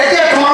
এতিয়া তোমার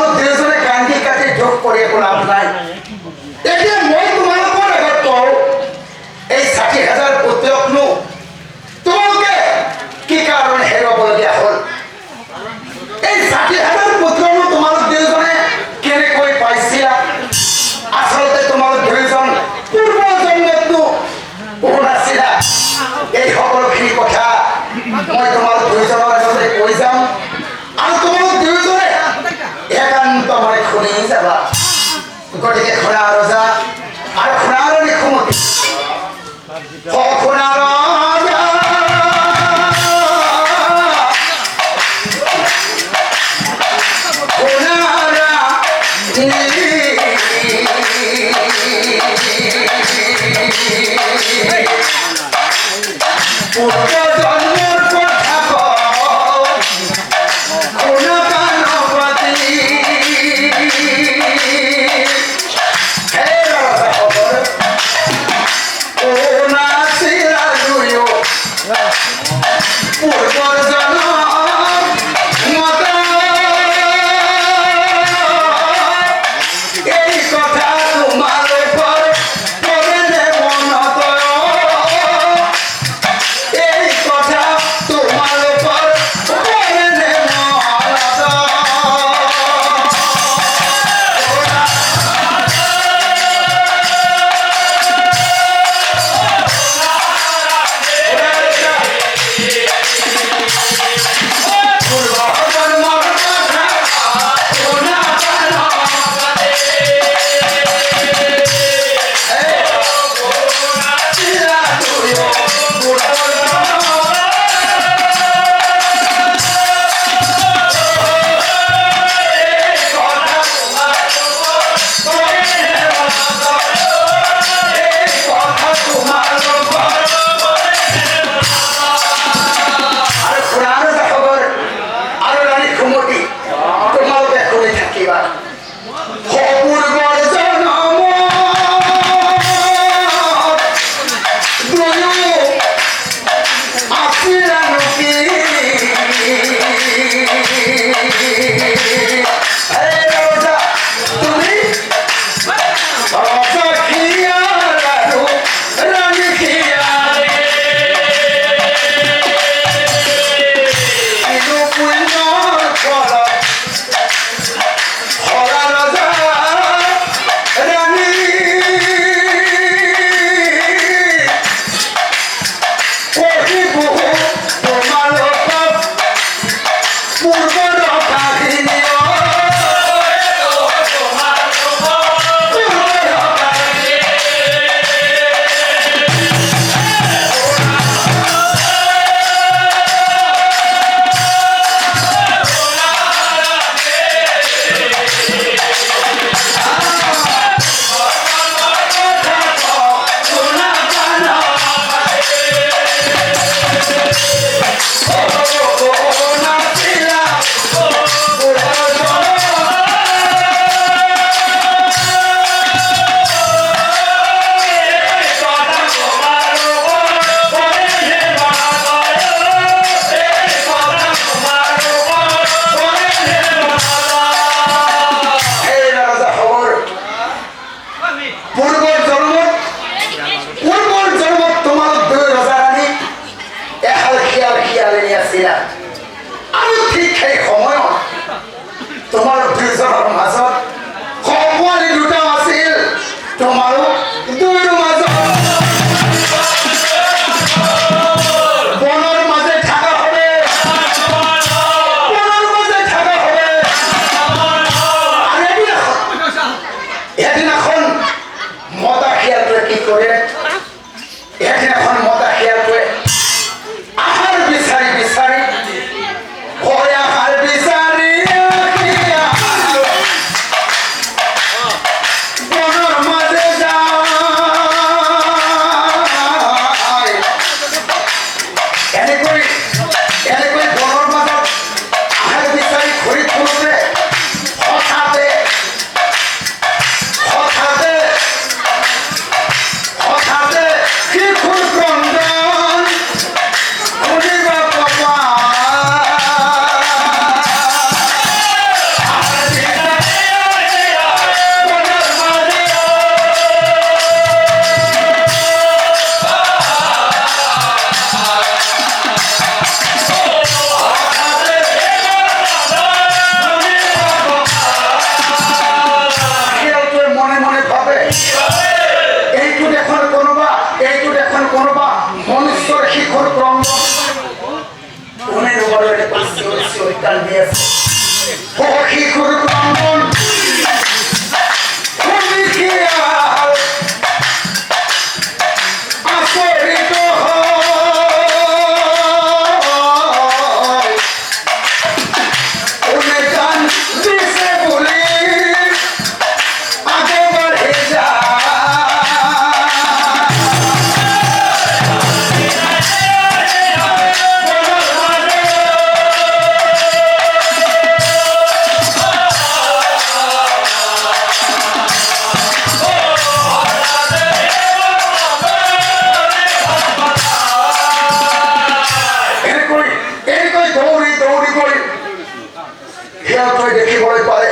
সেয়া তই দেখিবলৈ পালে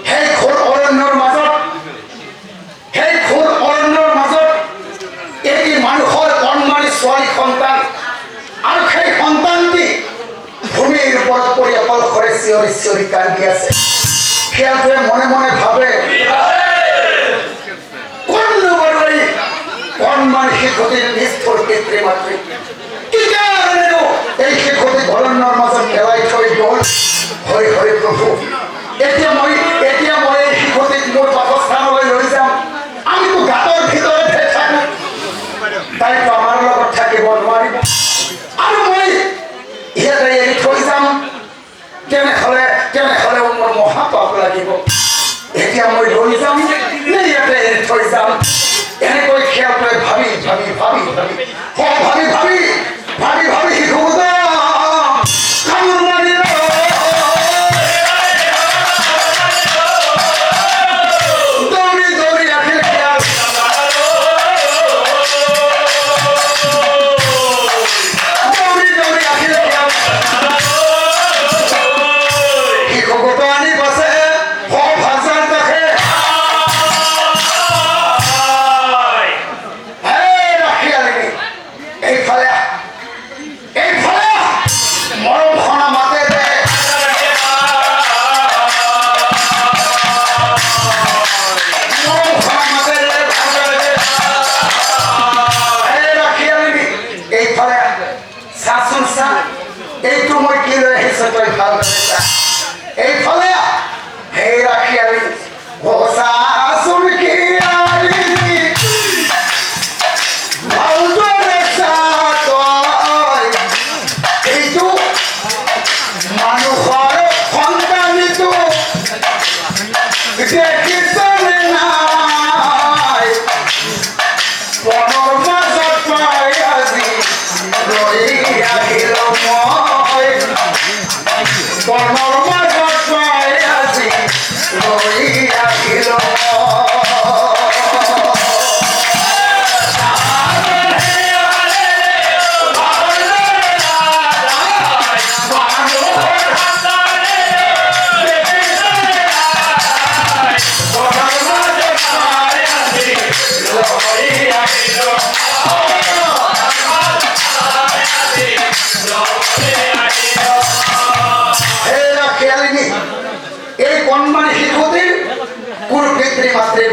সেই ঘোৰ অৰণ্যৰ মাজত এটি মানুহৰ কণমানি ছোৱালী সন্তান আৰু সেই সন্তানটি ভূমিৰ ওপৰত পৰি অকলশৰে চিঞৰি চিঞৰি কান্দি আছে। সেয়াটোৱে মনে মনে ভাবে কোননো বাৰু এই কণমানি শিশুটিৰ নিষ্ঠুৰ পিতৃ মাতৃ কি কাৰণেনো এই শিশুটি অৰণ্যৰ মাজত পেলাই থৈ গ'ল। হৰি হৰি প্ৰভু, এতিয়া মই এই শিশুটিক মোৰ বাসস্থানলৈ লৈ যাম। আমিতো গাঁতৰ ভিতৰতহে থাকো, তাইতো আমাৰ লগত থাকিব নোৱাৰিব আৰু মই ইয়াতে এৰি থৈ যাম, তেনেহ'লে মোৰ মহাপাপ লাগিব। এতিয়া মই লৈ যাম নে ইয়াতে এৰি থৈ যাম, এনেকৈ সেয়াটোৱে ভাবি শিশুটা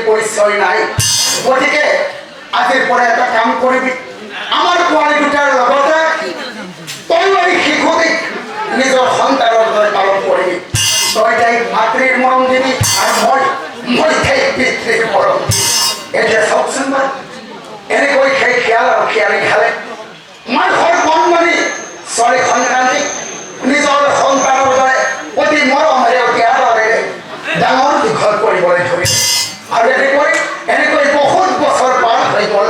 পৰিচয় নাই। গতিকে আজিৰ পৰা এটা কাম কৰিবি, আমাৰ পোৱালি দুটাৰ লগতে তই এই শিশুটিক নিজৰ সন্তানৰ দৰে পালন কৰিবি। তই তাইক মাতৃৰ মৰম দিবি আৰু মই তাইক পিতৃৰ মৰম দিবি। এতিয়া চাওকচোন বাৰু, এনেকৈ সেই খিয়াল আৰু খিয়ালি খালে মানুহৰ কণমানি ছোৱালী সন্তানটিক নিজৰ সন্তানৰ দৰে অতি মৰমেৰে অতি আদৰেৰে ডাঙৰ দীঘল কৰিবলৈ ধৰিছে আৰু এনেকৈ বহুত বছৰ পাৰ হৈ গ'ল।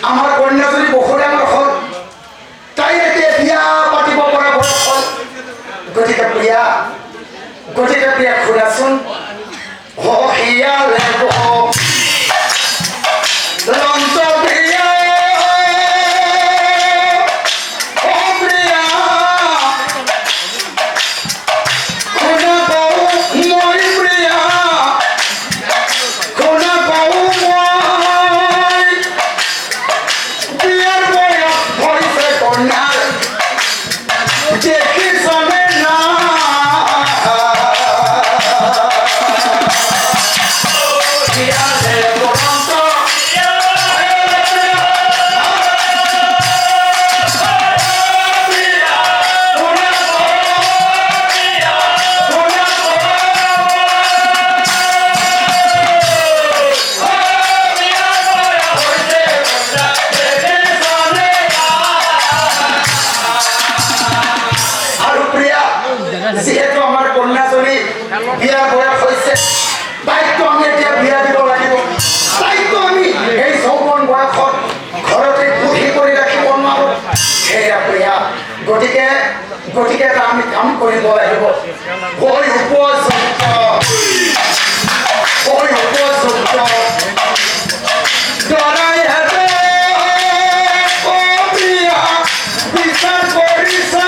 আমাৰ কন্যাজনী বহু ডাঙৰ হ'ল, তাই এতিয়া বিয়া পাতিব পৰা বয়স হ'ল। গতিকে প্ৰিয়া শুনাচোন, যিহেতু আমাৰ কন্যাজনী বিয়া বয়স হৈছে তাইকতো আমি এতিয়া বিয়া দিব লাগিব তাইকতো আমি এই যৌৱন বয়সত ঘৰতে পুহি কৰি ৰাখিব নোৱাৰো সেয়া প্ৰিয়া গতিকে এটা আমি কাম কৰিব লাগিব দৰাই হাতে প্ৰিয়া বিচাৰ কৰিছা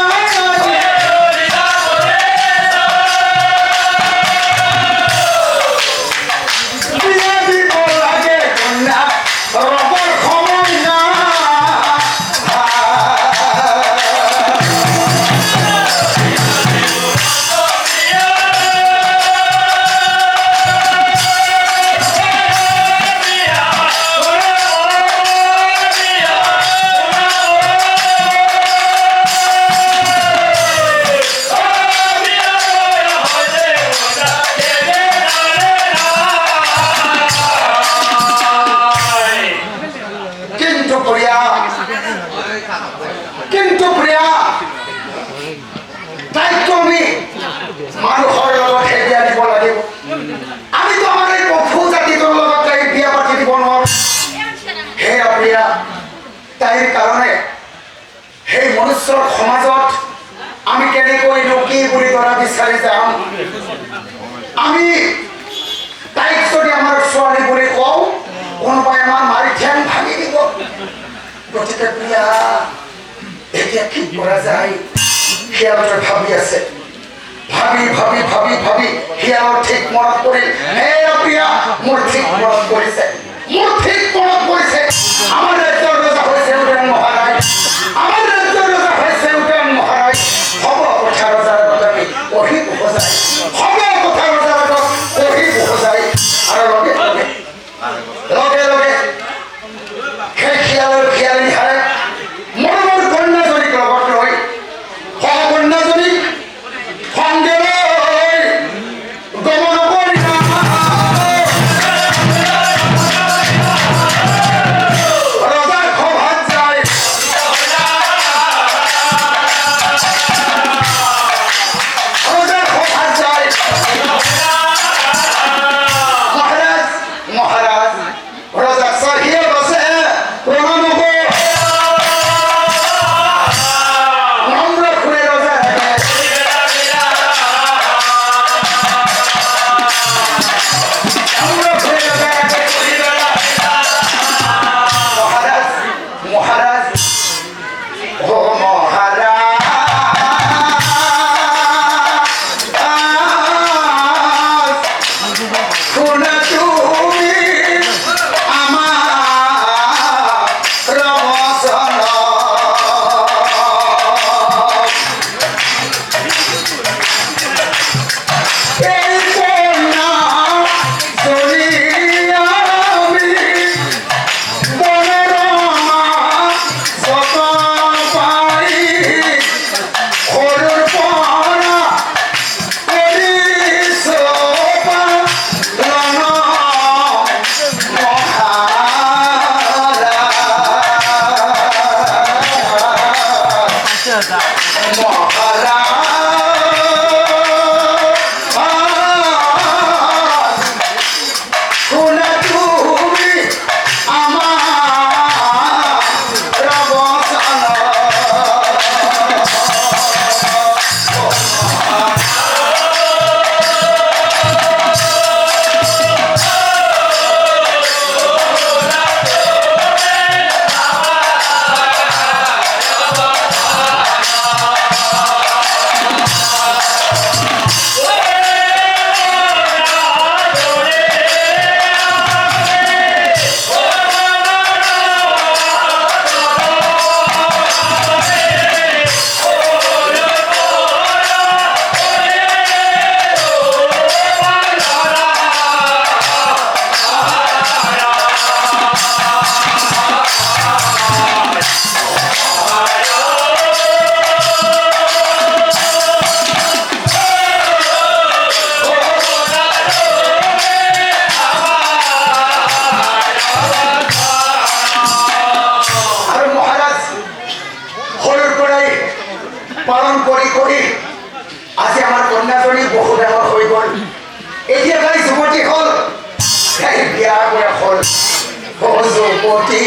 কিন্তু প্ৰিয়া তাইকতো আমি মানুহৰ লগত বিয়া দিব লাগিব আমিতো আমাৰ এই পশু জাতিটোৰ লগত তাইক বিয়া পাতি দিব নোৱাৰো সেয়া প্ৰিয়া তাইৰ কাৰণে সেই মনুষ্যৰ সমাজত আমি কেনেকৈ কি বুলি ধৰা বিচাৰি যাম আমি তাইক যদি আমাৰ ছোৱালী বুলি কওঁ কোনোবাই আমাৰ মাৰি ঠেং ভাঙি দিব গতিকে প্ৰিয়া এতিয়া কি কৰা যায় শিয়ালতে ভাবি আছে ভাবি শিয়ালৰ ঠিক মনত পৰিল হে প্ৰিয়া মোৰ ঠিক মনত পৰিছে আমাৰ ৰাজ্যৰ ৰজা হৈছে উদয়ন মহাৰাজ হ'ব কথা ৰজাৰ আগত আমি পঢ়ি বুজাই আৰু লগে লগে সেই শিয়ালী হাৰে মৰমৰ কন্যাজনীক লগত লৈ কন্যাজনীক সঙ্গে লৈ গমন কৰি ৰজাৰ সভাত যায় আজি আমাৰ কন্যাজনী বহু ডাঙৰ হৈ গ'ল এতিয়া তাই যুৱতী হ'ল তাই বিয়া কৰা হ'ল যুৱতী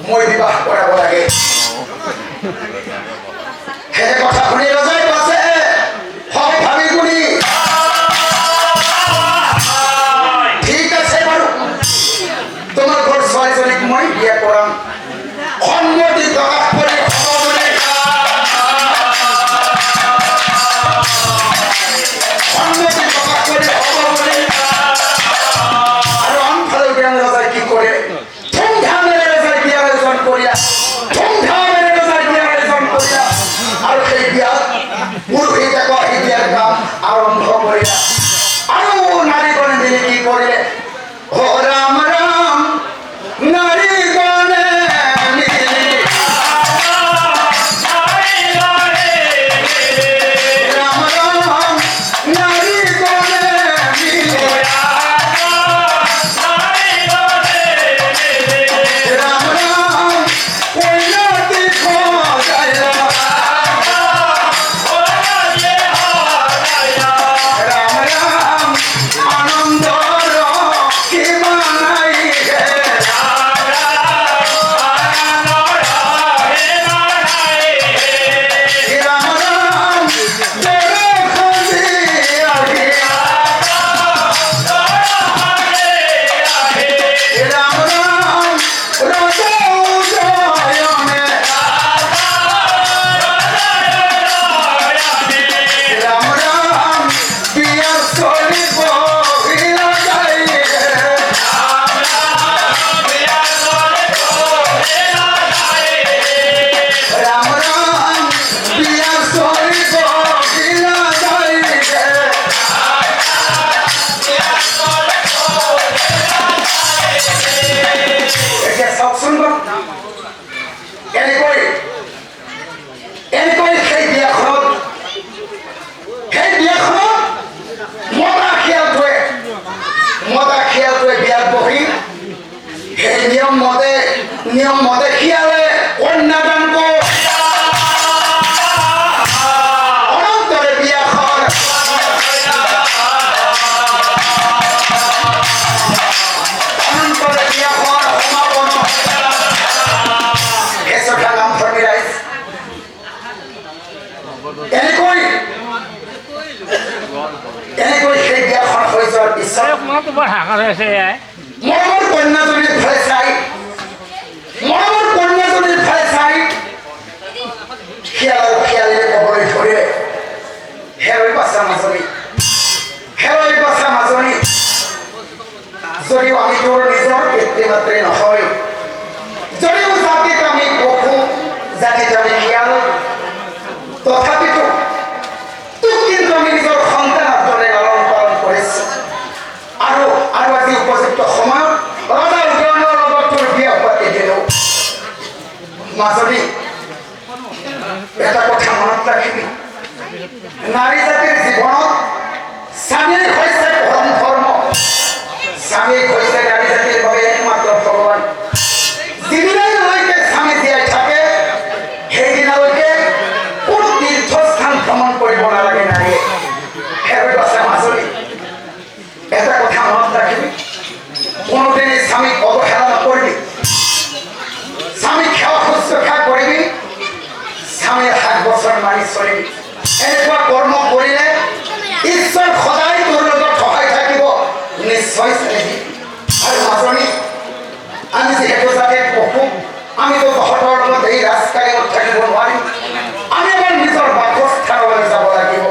মই বিবাহ কৰাব লাগে সেই কথা শুনি ৰজাই কৈছে হয় ভাবি গুণি ঠিক আছে বাৰু তোমাৰ ঘৰ ছোৱালীজনীক মই বিয়া কৰাম সন্মতি প্ৰকাশ কৰি আৰু আনফালে ৰজাই কি কৰে আৰম্ভ কৰিলা আৰু নাৰীগণে মিলি কি কৰিলে ও ৰাম ৰাম নাৰীগণে মিলি ৰাম ৰাম নাৰীগণে মিলি ৰাম ৰাম উন্নতি খোজাইলা নিয়ম মতে খিয়ালে কন্যাদান অনন্তরে বিয়াখন অনন্তরে বিয়াখন সমাপন এসকা নাম ধৰ্মী ৰাইজ এনেকৈ সেই বিয়াখন হৈ যোৱাৰ পিছত মৰমৰ কন্যাজনীৰ ফালে চাই মৰমৰ কন্যাজনীৰ ফালে চাই খিয়ালিৰে কবলৈ ধৰিলে হেৰৈ বাছা মাজনী যদিও আমি তোৰ নিজৰ পিতৃ মাতৃ নহয় যদিও জাতিত আমি পশু জাতিত আমি শিয়াল তথাপিতো তোক কিন্তু আমি নিজৰ সন্তানৰ দৰে লালন পালন কৰিছো আৰু আজি উপযুক্ত সময়ত ৰজা উদয়নৰ লগত তোৰ বিয়া পাতি দিলো মাজনী এটা কথা মনত ৰাখিবি নাৰী জাতিৰ জীৱনত স্বামী হৈছে পৰম ধৰ্ম স্বামী হৈছে নাৰী জাতিৰ বাবে একমাত্ৰ ভগৱান যিদিনালৈকে স্বামী জীয়াই থাকে সেইদিনালৈকে কোনো তীৰ্থস্থান ভ্ৰমণ কৰিব নালাগে নাৰীয়ে হেৰৈ বাছা মাজনী এটা কথা মনত ৰাখিবি কোনোদিনে স্বামীক অৱহেলা নকৰিবি স্বামীক সেৱা শুশ্ৰূষা চলিবি এনেকুৱা কৰ্ম কৰিলে ঈশ্বৰ সদায় তোৰ লগত সহায় থাকিব নিশ্চয় চালিবি আৰু মাজনী আমি যিহেতু যাতে পশু আমিতো তহঁতৰ লগত এই ৰাজকাৰ্যত থাকিব নোৱাৰিম আমি আমাৰ নিজৰ বাসস্থানলৈ যাব লাগিব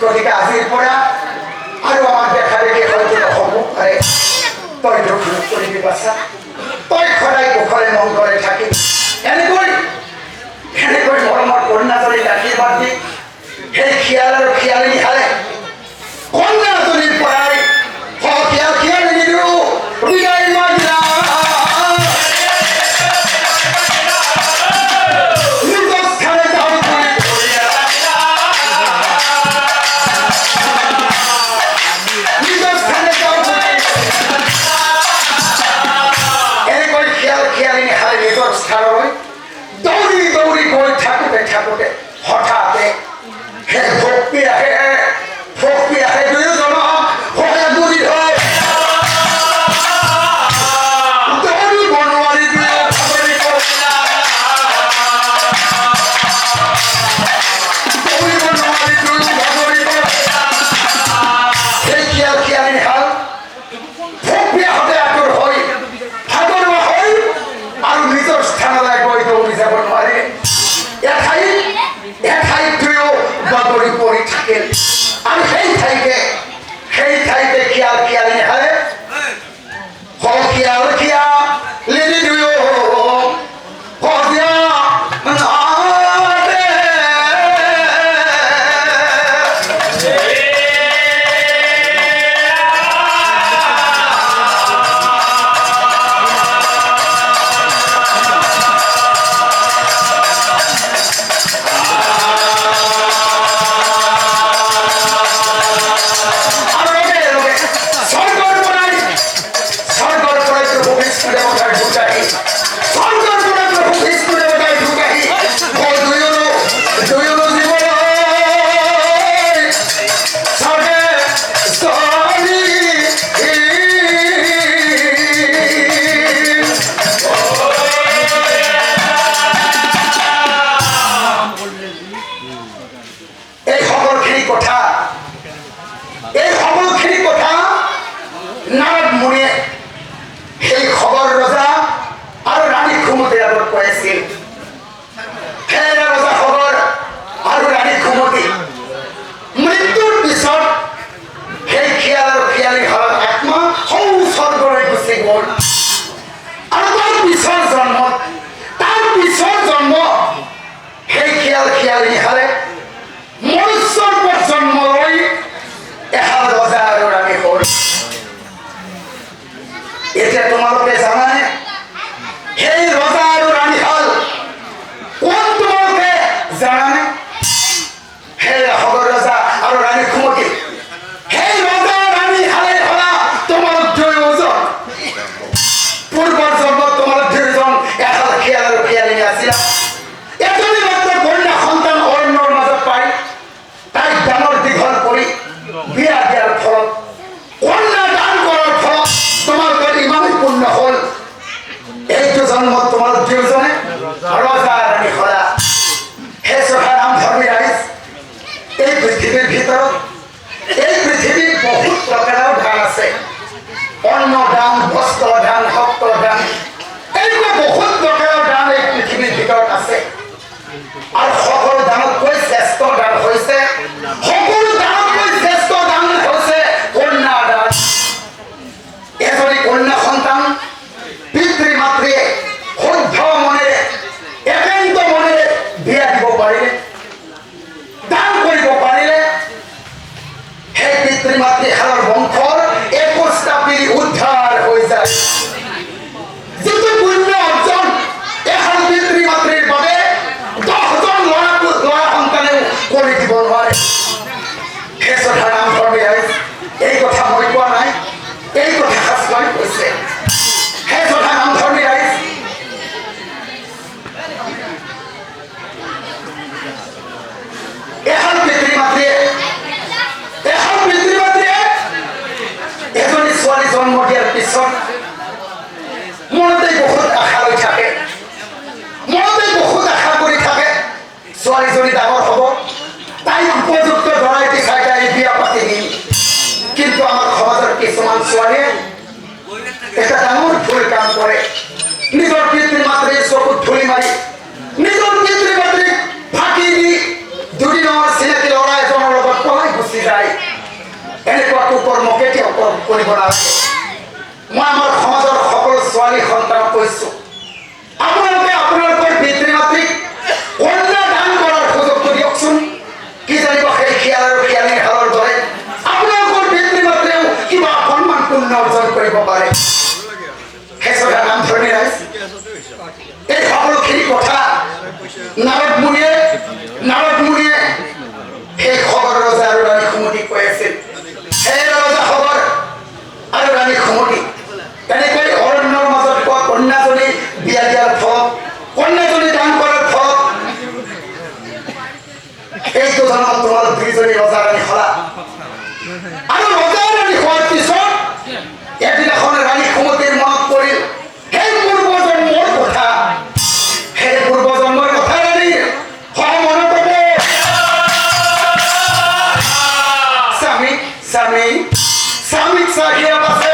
গতিকে আজিৰ পৰা আৰু আমাৰ দেখা দেখি হয়তো নহ'ব পাৰে তই দুখ নকৰিবি বাছা তই সদায় কুশলে মংগলে থাকিবি এনেকৈ মৰমৰ কন্যাজনী আশীৰ্বাদ দি সেই খিয়াল আৰু খিয়ালিনী হালে কন্যাজনীৰ পৰাই খিয়ালিনীৰো বিদায় মাৰিলা থাকোঁতে হঠাতে সেই ভক্তি আহে দুয়োজনক সহায় কৰি ধৰে দৌৰিব নোৱাৰি সেই খিয়ালিনী হাল ভক্তি আহোঁতে আঁতৰ হৈ ভাগৰুৱা হৈ আৰু নিজৰ স্থানলৈ গৈ দৌৰি যাব নোৱাৰে এঠাইতও বাগৰি পৰি থাকিল আৰু সেই ঠাইতে খিয়ালিনী হালে খিয়ালিনী দুয়ো খিয়ালিনী হালে মনুষ্যৰ জন্ম লৈ এহাল ৰজা আৰু ৰাণী হ'ল এতিয়া তোমালোকে জানানে সেই ৰজা আৰু ৰাণী হাল কোন তোমালোকে জানানে সেই সগৰ ৰজা আৰু ৰাণী খুমতি সেই ৰজা ৰাণী হালে হলা তোমালোক দুয়োজন পূৰ্বৰ জন্মত তোমালোক দুয়োজন এহাল খিয়াল আৰু খিয়ালিনী আছিলা এজনী মাত্ৰ কন্যা সন্তান অৰণ্যৰ মাজত পাই তাইক ডাঙৰ দীঘল কৰি বিয়া দিয়াৰ ফলত কন্যা দান কৰাৰ ফলত তোমালোকৰ ইমানেই পুণ্য হ'ল এইটো জন্মত তোমালোক দুয়োজনে ৰজা ৰাণী হলা হে সভাৰাম ধৰ্মী ৰাইজ এই পৃথিৱীৰ ভিতৰত এই পৃথিৱীত বহুত প্ৰকাৰৰ দান আছে অন্ন দান বস্ত্ৰ দান ভক্ত দান এনেকুৱা বহুত প্ৰকাৰৰ দান এই পৃথিৱীৰ ভিতৰত আছে আৰু সকলো দানতকৈ শ্ৰেষ্ঠ দান হৈছে কন্যা দান এজনী কন্যা সন্তান পিতৃ মাতৃয়ে শুদ্ধ মনেৰে একান্ত মনেৰে বিয়া দিব পাৰিলে দান কৰিব পাৰিলে সেই পিতৃ মাতৃ হালৰ বংশৰ 21টা পিঢ়ি উদ্ধাৰ হৈ যায় যিটো পুণ্য অৰ্জন এহাল পিতৃ মাতৃৰ বাবে 10জন ল'ৰা সন্তানেও কৰি দিব নোৱাৰে সেই কথা নাম ধৰ্মী ৰাইজ এই কথা মই কোৱা নাই এই কথা শাস্ত্ৰই কৈছে সেই কথা নাম ধৰ্মী ৰাইজ এহাল পিতৃ মাতৃয়ে এজনী ছোৱালী জন্ম দিয়াৰ পিছত মনতে বহুত আশা লৈ থাকে মনতে বহুত আশা কৰি থাকে ছোৱালীজনী ডাঙৰ হ'ব, তাইক উপযুক্ত ধৰাইটি চাই তাই বিয়া পাতি দিম। কিন্তু আমাৰ সমাজৰ কিছুমান ছোৱালীয়ে এটা ডাঙৰ ভুল কাম কৰে। নিজৰ পিতৃ মাতৃৰ চকুত ধূলি মাৰি নিজৰ পিতৃ মাতৃক ফাঁকি দি দুদিনৰ চিনাকি ল'ৰা এজনৰ লগত পলাই গুচি যায়। এনেকুৱা কুকৰ্ম কেতিয়াও কৰিব নালাগে। মই আমাৰ সমাজৰ সকলো ছোৱালী সন্তানক কৈছো, আপোনালোকে আপোনালোকৰ পিতৃ মাতৃক কন্যা দান কৰাৰ সুযোগটো দিয়কচোন। কি জানিব সেই খিয়াল আৰু খিয়ালীৰ হালৰ দৰে আপোনালোকৰ পিতৃ মাতৃয়েও কিবা সন্মান পূৰ্ণ অৰ্জন কৰিব পাৰে। হেঁচৰা নাম ধৰণে ৰাইজ এই সকলোখিনি কথা নাৰদ মুনিয়ে সেই খবৰ ৰজা আৰু ৰাণী সুমতিক কৈ আছিল। সেই ৰজা খবৰ আৰু ৰাণী সুমতি তেনেকৈ অৰণ্যৰ মাজত পোৱা কন্যাজনী বিয়া দিয়াৰ ফলত, কন্যাজনী দান কৰাৰ ফলত এইটো জন্মত তোমালোক দুইজনী ৰজা ৰাণী হলা। আৰু ৰজা ৰাণী হোৱাৰ পিছত এদিনাখন ৰাণী সুমতিৰ মনত পৰিল সেই পূৰ্বজন্মৰ কথা। সেই পূৰ্বজন্মৰ কথা ৰাণীৰ মনত হ'ব। স্বামীক চাহিয়া পাছে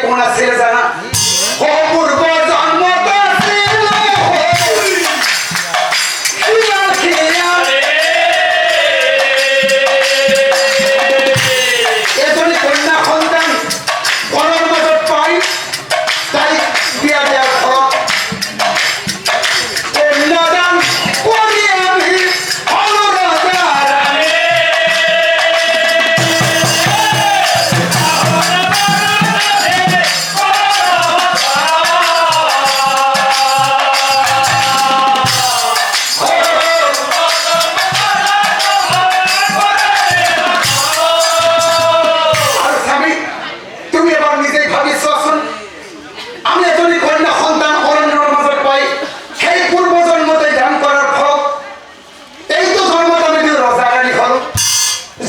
কোন আছিল জানা? পূর্ব জন্মত এজনী কন্যা সন্তান ঘৰৰ মাজত পাই তাইক বিয়া দিয়াৰ ফলত কন্যাদান কৰি আমি হলো ৰজা ৰাণী।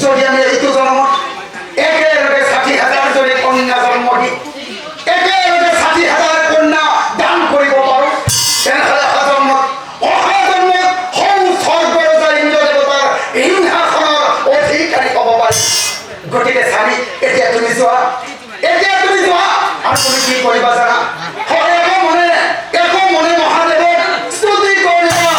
যদি আমি এইটো জন্মত একেলগে ৬০,০০০ জনী কন্যা জন্ম দি একেলগে ৬০,০০০ কন্যা দান কৰিব পাৰো, তেনেহ'লে অহা জন্মত স্বৰ্গ ৰজা ইন্দ্ৰ দেৱতাৰ সিংহাসনৰ অধিকাৰী হ'ব পাৰিম। গতিকে স্বামী, এতিয়া তুমি যোৱা আৰু তুমি কি কৰিবা জানা? একো মনে মহাদেৱক স্তুতি কৰিবা।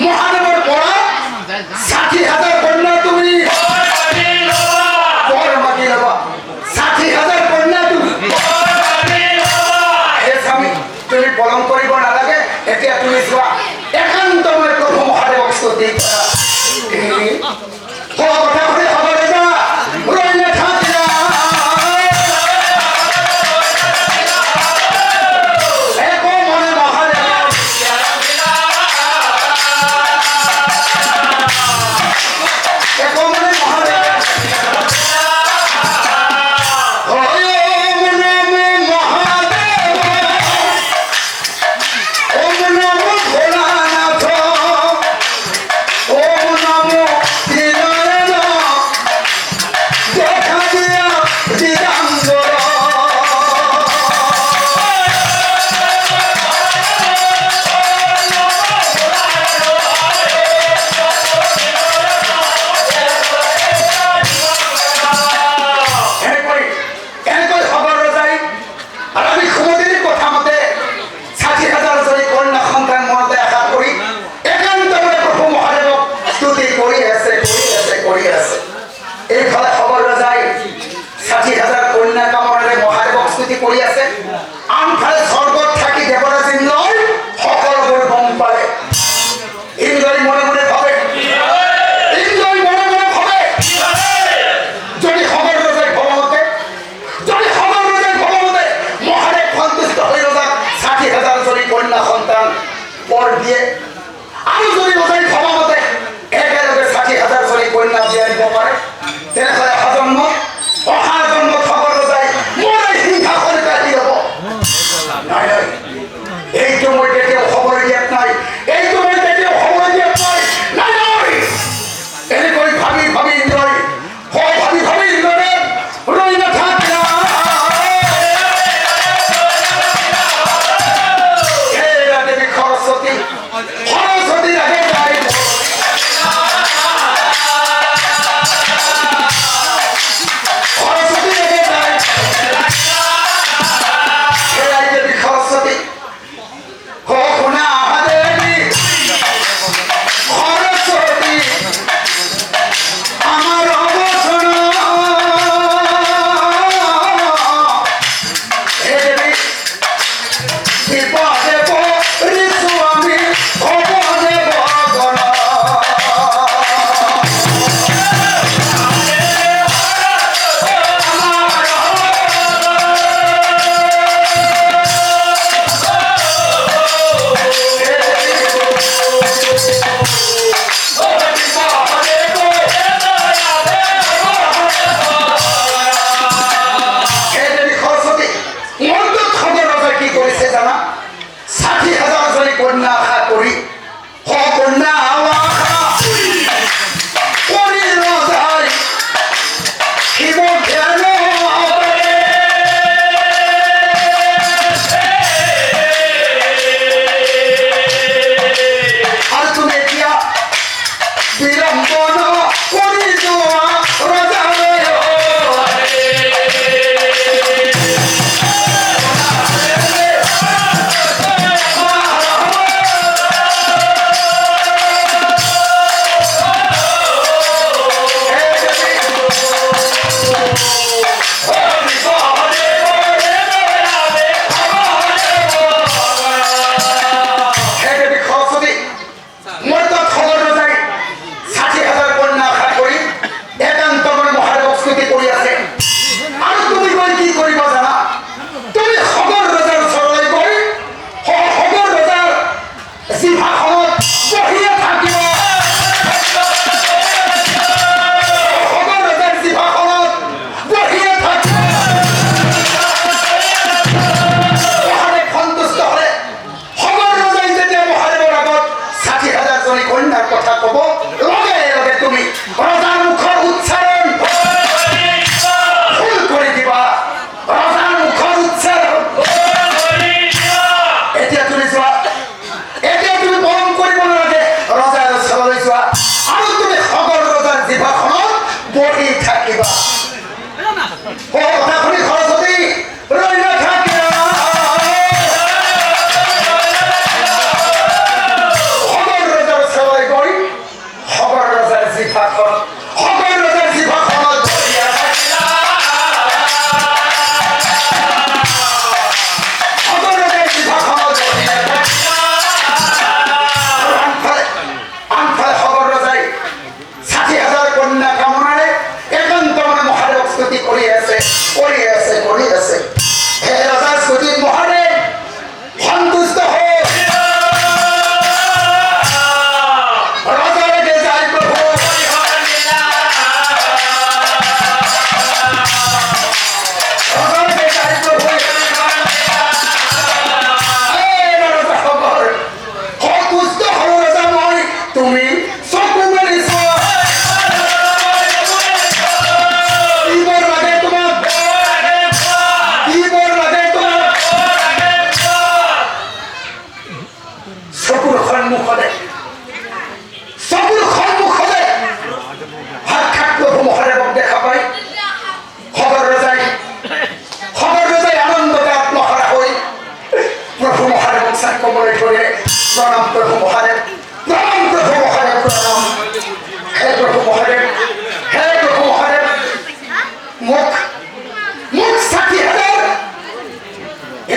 মহাদেৱৰ পৰা ৬০,০০০ কন্যা তুমি বৰ মাতি ল'বা। ৬০,০০০ কন্যা তুমি স্বামী, তুমি পলম কৰিব নালাগে। এতিয়া তুমি যোৱা একান্তময় প্ৰভু মহাদেৱক স্তুতি কৰা। কথা শুনি হ'ব কৰি আছে আনফালে স্বৰ্গত থাকি দেৱৰাজ ইন্দ্ৰই সকলোবোৰ গম পালে ইন্দ্ৰই মনে মনে ভাবে যদি খবৰ ৰজাই ভৱমতে মহাদেৱ সন্তুষ্ট হৈ ৰজাক ৬০,০০০ জনী কন্যা সন্তান বৰ দিয়ে আৰু যদি ৰজাই ভৱমতে একেলগে ৬০,০০০ জনী কন্যা বিয়া দিব পাৰে তেনেহ'লে অহা জন্মত খবৰ ৰজাই মোৰ এই সিংহাসন কাঢ়ি ল'ব নাই নাই এইটো মই কেতিয়াও খবৰ দিয়াত নাই এনেকৈ ভাবি ভাবি ইন্দ্ৰই ৰৈ নাথাকিলা হে দেৱী সৰস্বতী আগে যায়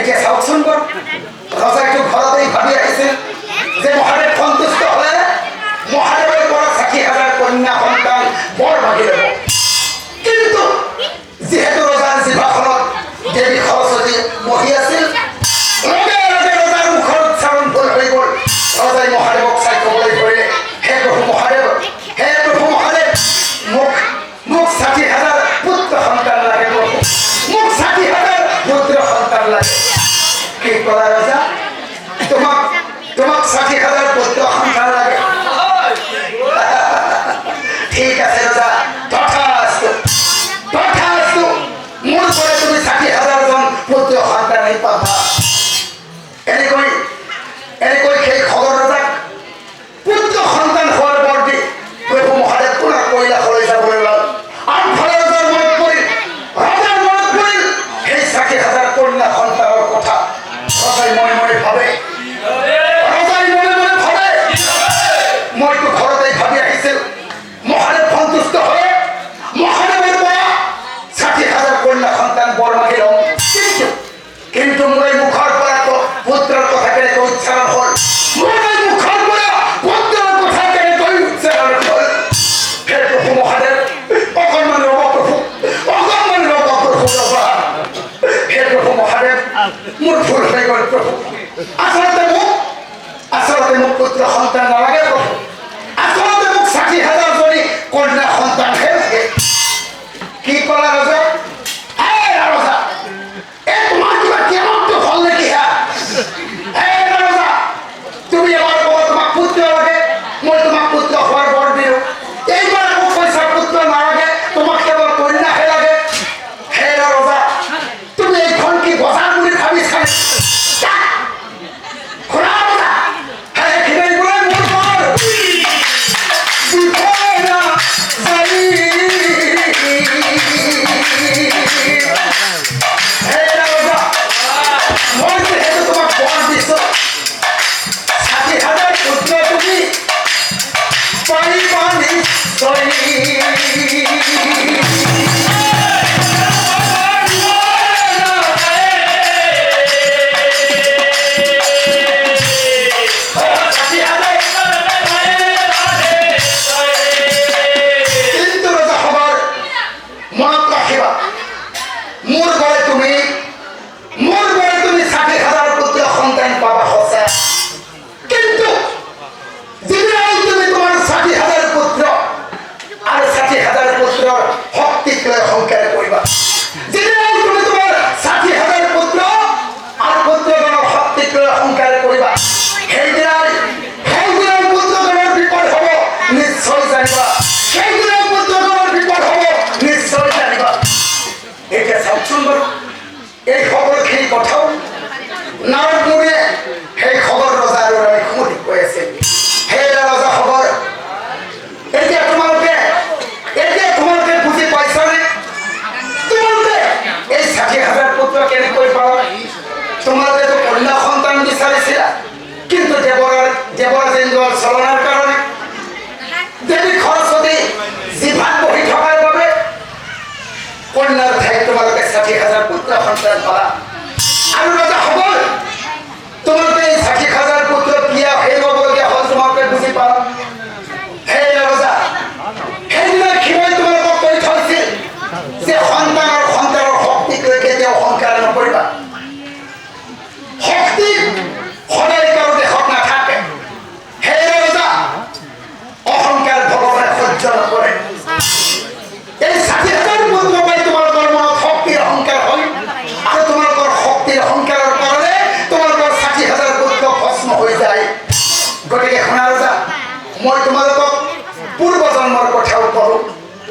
এতিয়া চাওকচোন বাৰু ৰজাইটো ঘৰতেই ভাবি আহিছিল যে মহাদেৱ সন্তুষ্ট হলে মহাদেৱৰ পৰা ৬০,০০০ কন্যা সন্তান বৰ মাগি ল'ব। কিন্তু যিহেতু ৰজাৰ জিভাখনত দেৱী সৰস্বতী বহি আছিল, লগে লগে ৰজাৰ মুখৰ উচ্চাৰণ ভুল হৈ গ'ল। ৰজাই মহাদেৱক চাই ক'বলৈ ধৰিলে, হে প্ৰভু মহাদেৱ, হে প্ৰভু মহাদেৱ, মোক ৬০,০০০ পুত্ৰ সন্তান লাগে প্ৰভু, মোক ৬০,০০০ পুত্ৰ সন্তান লাগে। কি ক'লা ৰজা? তোমাক ৬০,০০০ পুত্ৰ সন্তান লাগে? ঠিক আছে ৰজা, তথাস্তু তথাস্তু, মোৰ পৰা তুমি ৬০,০০০ জন পুত্ৰ সন্তানেই পাবা। এনেকৈ সেই খবৰ ৰজাক পুত্ৰ সন্তান হোৱাৰ বৰ দি প্ৰভু মহাদেৱ পুনৰ কৈলাশলৈ যাবলৈ ওলাল। আনফালে ৰজাৰ মনত পৰিল সেই ৬০,০০০ কন্যা সন্তানৰ কথা। ৰজাই মনে মনে ভাবে, মইতো ঘৰতেই ভাবি আহিছিল মহাদেৱ সন্তুষ্ট হলে মহাদেৱৰ পৰা ৬০,০০০ কন্যা সন্তান বৰ মাগি ল'ম। কিন্তু মোৰ এই মুখৰ পৰা পুত্ৰৰ কথা কেনেকৈ উচ্চাৰণ হ'ল? মোৰ এই মুখৰ পৰা পুত্ৰৰ কথা কেনেকৈ উচ্চাৰণ হ'ল? হে প্ৰভু মহাদেৱ, অকণমান ৰ'ব প্ৰভু, অকণমান ৰ'ব প্ৰভু ৰ'বা। হে প্ৰভু মহাদেৱ, মোৰ ভুল হৈ গ'ল প্ৰভু। আচলতে মোক পুত্ৰ সন্তান নালাগে প্ৰভু, আচলতে মোক ৬০,০০০ জনী কন্যা সন্তানহে লাগে। কি ক'লা ৰজা? ৰজা, তোমাৰ কিবা কেমনটো হ'ল নেকি? ৰজা, তুমি এবাৰ ক'বা তোমাক পুত্ৰ লাগে, মই তোমাক পুত্ৰ হোৱাৰ বৰ দিলোঁ। এইবাৰ আকৌ কৈছা পুত্ৰ নালাগে, তোমাক কেৱল কন্যাহে লাগে। হে ৰজা, তুমি এইখন কি বজাৰ বুলি ভাবিছা? শুনা ৰজা, সেইখিনি বোলে মোৰ ঘৰ। মই যিহেতু তোমাক বৰ দিছোঁ, ৬০,০০০ পুত্ৰ তুমি পাৰিবা নিশ্চয়। কিন্তু ৰজা সভাৰ মনত ৰাখিবা, মোৰ গড়ে তুমি ৬০,০০০ পুত্ৰ সন্তান পাবা সঁচা। কিন্তু যিদিনাই তুমি তোমাৰ ৬০,০০০ পুত্ৰ আৰু ৬০,০০০ পুত্ৰৰ শক্তিক লৈ অহংকাৰ কৰিবা, যিদিনাই তুমি তোমাৰ ৬০,০০০ পুত্ৰ আৰু পুত্ৰগণৰ শক্তিক লৈ অহংকাৰ কৰিবা, সেইদিনাই পুত্ৰগণৰ বিপদ হ'ব নিশ্চয় জানিবা। সেইদিনাই পুত্ৰগণৰ বিপদ হ'ব নিশ্চয় জানিবা। এতিয়া চাওকচোন বাৰু, এই সকলোখিনি কথাও নাৰদ মুনিয়ে সেই খবৰ ৰজা আৰু ৰাণীক শুনি কৈ আছে। হে ৰজা খবৰ, এতিয়া তোমালোকে বুজি পাইছানে? তোমালোকে এই ৬০,০০০ পুত্ৰ কেনেকৈ পালা? তোমালোকেতো কন্যা সন্তান বিচাৰিছিলা, কিন্তু দেৱৰাজেন্দ্ৰৰ চলনাৰ কাৰণে দেৱী সৰস্বতী জিভাত বহি থকাৰ বাবে কন্যাৰ ঠাইত তোমালোকে ৬০,০০০ পুত্ৰ সন্তান পালা। আৰু ৰজা খবৰ, তোমালোকে এই ৬০,০০০ পুত্ৰ কিয় হেৰুৱাবলগীয়া হ'ল তোমালোকে বুজি পালা? হে ৰজা, সেইদিনা শিৱই তোমালোকক কৈ থৈছিল যে সন্তানৰ শক্তিক লৈ কেতিয়াও অহংকাৰ নকৰিবা। শক্তি সদায় কাৰো দেশত নাথাকে। হে ৰজা, অহংকাৰ ভগৱানে সহ্য নকৰে। এই ৬০,০০০ পুত্ৰ পাই তোমালোকৰ মনত শক্তিৰ অহংকাৰ হয়, আৰু তোমালোকৰ শক্তিৰ অহংকাৰৰ কাৰণে তোমালোকৰ ৬০,০০০ পুত্ৰ ভস্ম হৈ যায়। গতিকে শুনা ৰজা, মই তোমালোকক পূৰ্বজন্মৰ কথাও কৰো।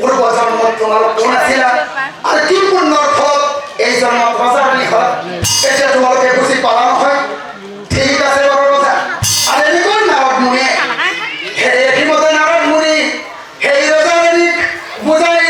পূৰ্বজন্মত তোমালোক কোন আছিলা আৰু কি পুণ্যৰ ফলত এই জন্মত ৰজা ৰাণী হ'ল, এতিয়া তোমালোকে বুজি পালা নহয়? ঠিক আছে বাৰু ৰজা। আৰু এনেকৈ নাৰদ মুনিয়ে একেমতে নাৰদ মুনি সেই ৰজা ৰাণীক বুজাই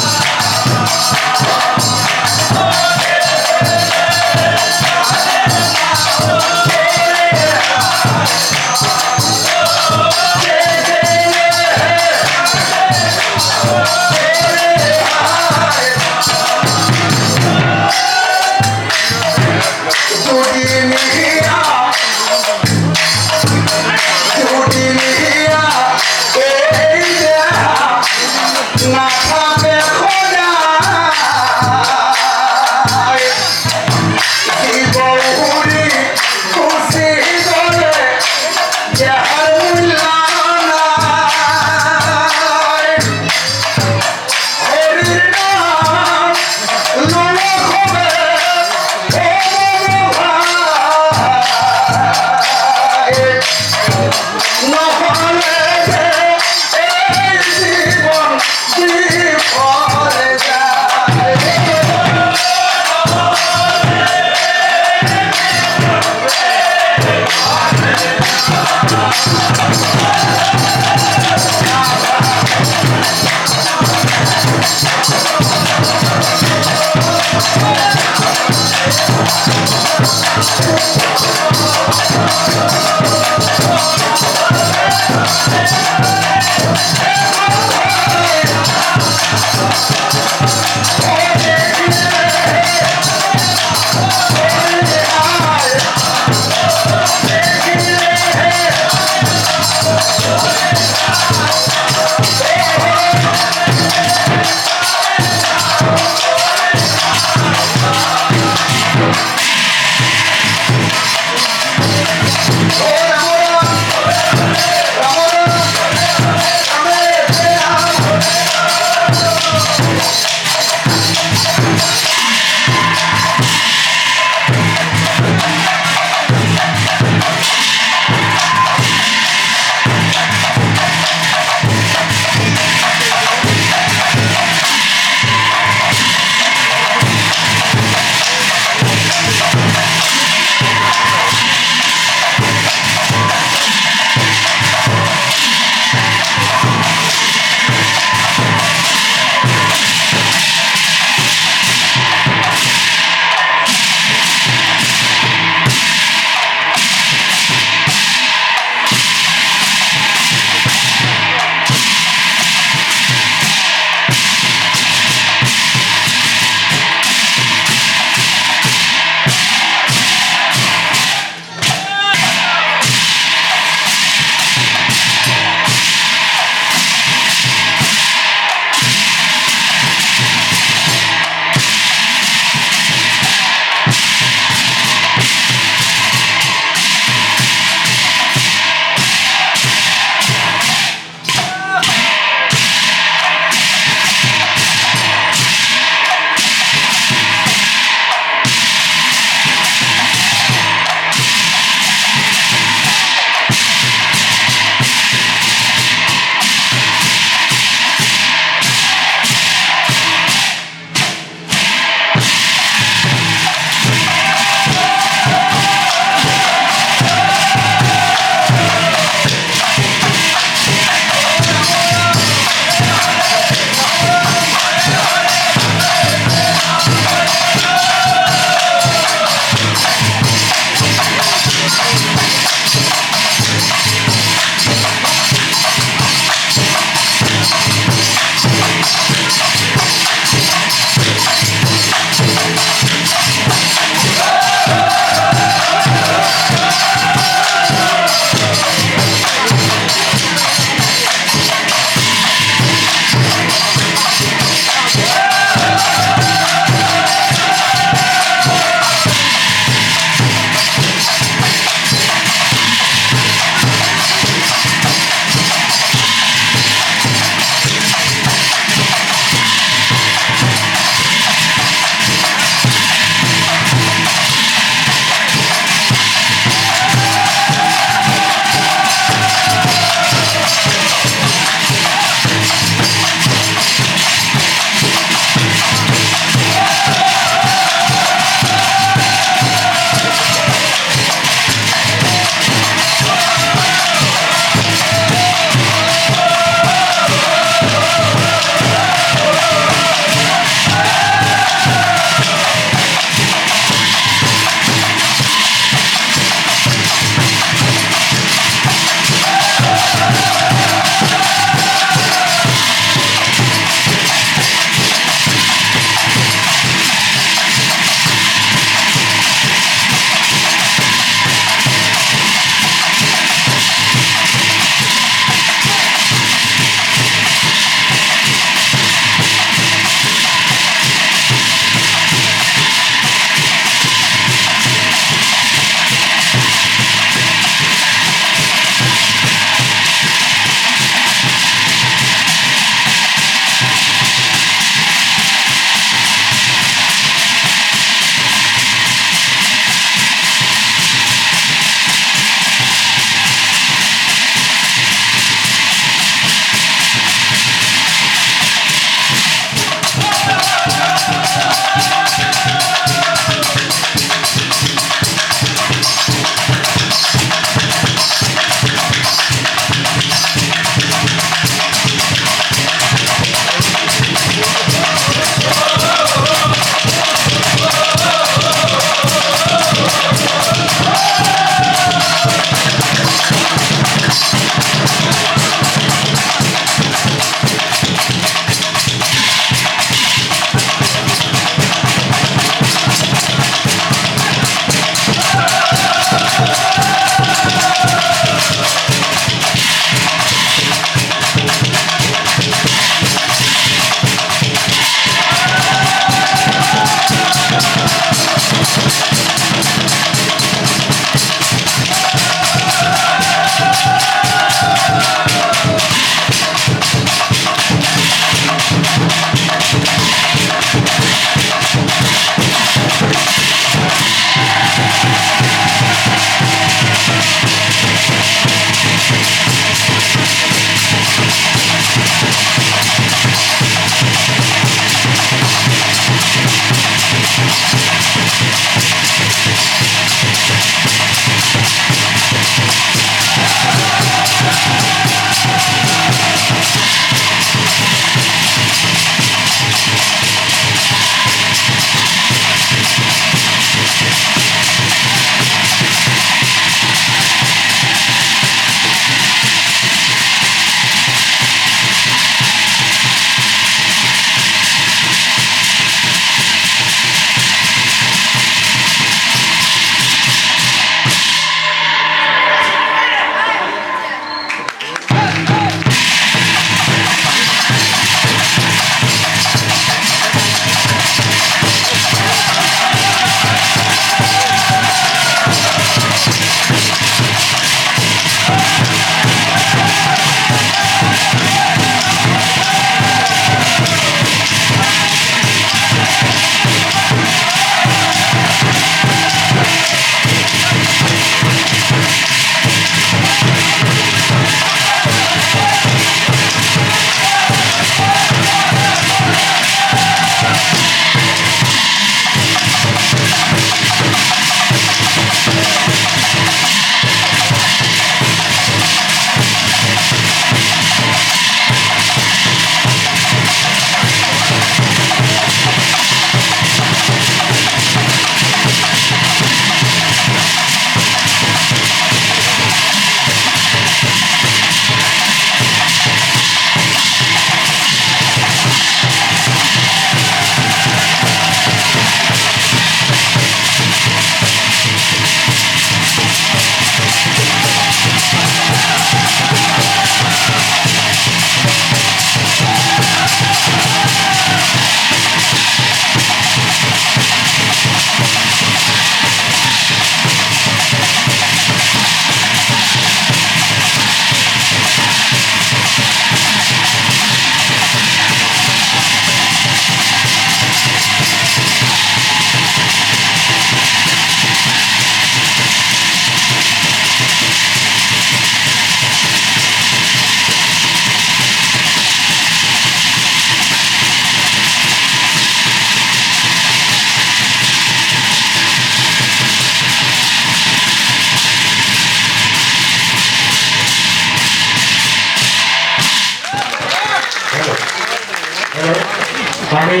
আমি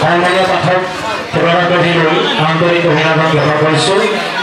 সন্মানীয় পাঠক সেৱাগৰাকীলৈ আন্তৰিক অভিনন্দন জ্ঞাপন কৰিছোঁ।